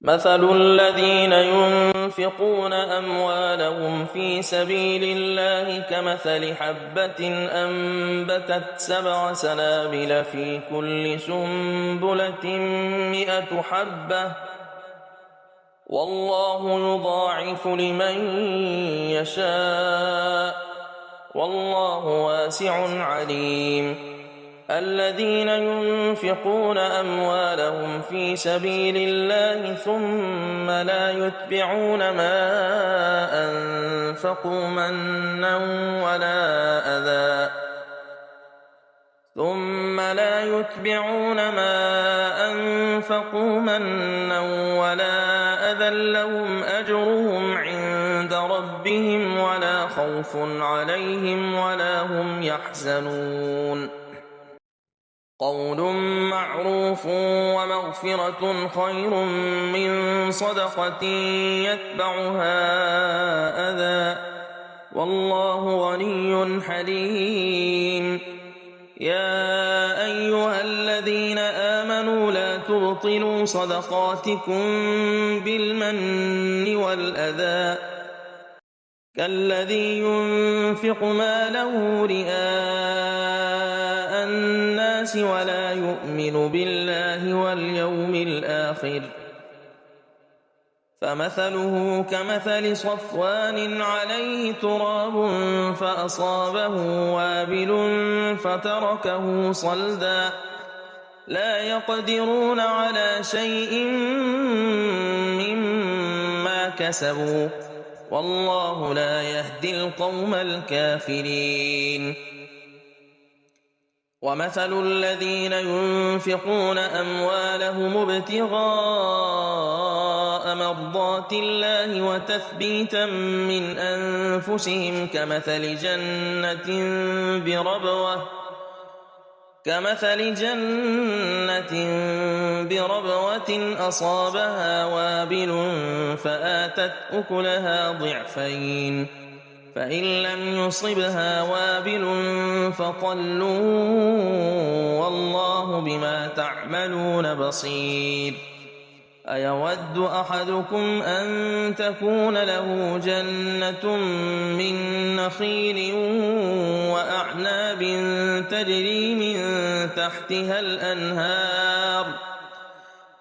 مثل الذين ينفقون أموالهم في سبيل الله كمثل حبة أنبتت 7 سنابل في كل سنبلة 100 حبة والله يضاعف لمن يشاء والله واسع عليم. الذين ينفقون أموالهم في سبيل الله ثم لا يتبعون ما أنفقوا منا ولا أذى لهم أجرهم عند ربهم ولا خوف عليهم ولا هم يحزنون. قول معروف ومغفرة خير من صدقة يتبعها أذى والله غني حليم. يا أيها الذين آمنوا لا تبطلوا صدقاتكم بالمن والأذى كالذي ينفق ماله رئاء الناس ولا يؤمن بالله واليوم الآخر فمثله كمثل صفوان عليه تراب فأصابه وابل فتركه صلدا لا يقدرون على شيء مما كسبوا والله لا يهدي القوم الكافرين. ومثل الذين ينفقون أموالهم ابتغاء مرضات الله وتثبيتا من أنفسهم كمثل جنة بربوة أصابها وابل فآتت أكلها ضعفين فإن لم يصبها وابل فطل والله بما تعملون بصير. أيود أحدكم أن تكون له جنة من نخيل وأعناب تجري من تحتها الأنهار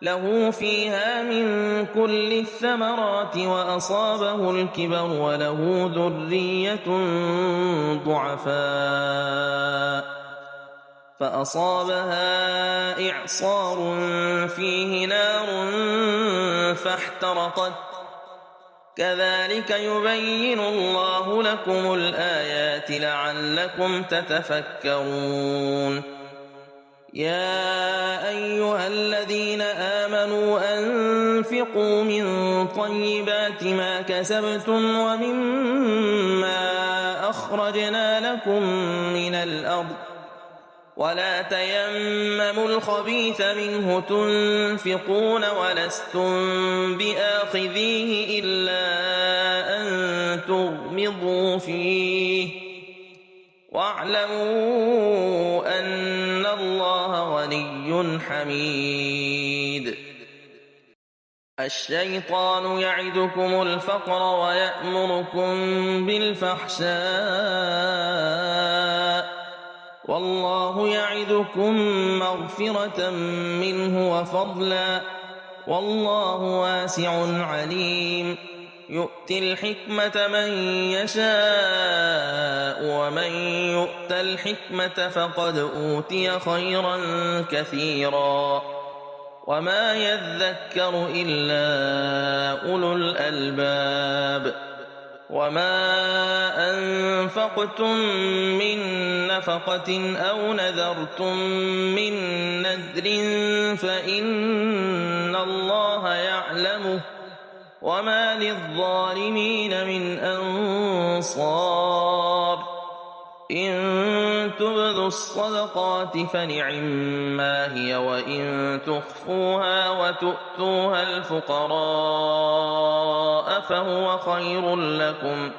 له فيها من كل الثمرات وأصابه الكبر وله ذرية ضعفاء فأصابها إعصار فيه نار فاحترقت كذلك يبين الله لكم الآيات لعلكم تتفكرون. يا أيها الذين آمنوا أنفقوا من طيبات ما كسبتم ومما أخرجنا لكم من الأرض ولا تيمموا الخبيث منه تنفقون ولستم بآخذيه إلا أن تغمضوا فيه واعلموا أن الله غني حميد. الشيطان يعدكم الفقر ويأمركم بالفحشاء والله يعدكم مغفرة منه وفضلا والله واسع عليم. يؤتي الحكمة من يشاء ومن يؤت الحكمة فقد أوتي خيرا كثيرا وما يذكر إلا أولو الألباب. وما أنفقتم من نفقة أو نذرتم من نذر فإن الله يعلمه وما للظالمين من أنصار. إن تبدوا الصدقات فنعما هي وإن تخفوها وتؤتوها الفقراء فهو خير لكم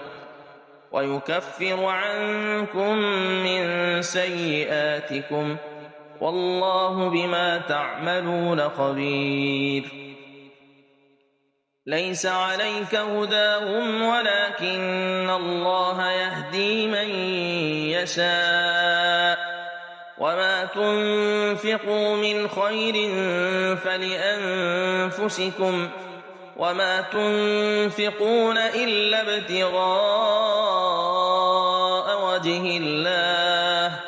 ويكفر عنكم من سيئاتكم والله بما تعملون خبير. ليس عليك هداهم ولكن الله يهدي من يشاء وما تنفقوا من خير فلأنفسكم وما تنفقون إلا ابتغاء وجه الله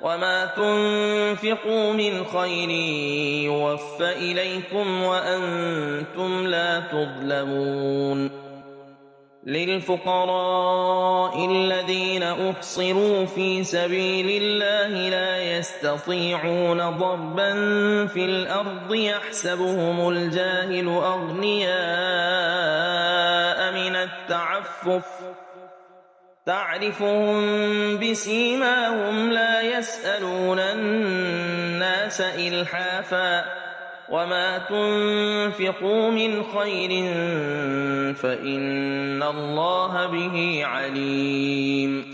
وما تنفقوا من خير يوفى إليكم وأنتم لا تظلمون للفقراء الذين أحصروا في سبيل الله لا يستطيعون ضربا في الأرض يحسبهم الجاهل أغنياء من التعفف تعرفهم بسيماهم لا يسألون الناس إلحافا وما تنفقوا من خير فإن الله به عليم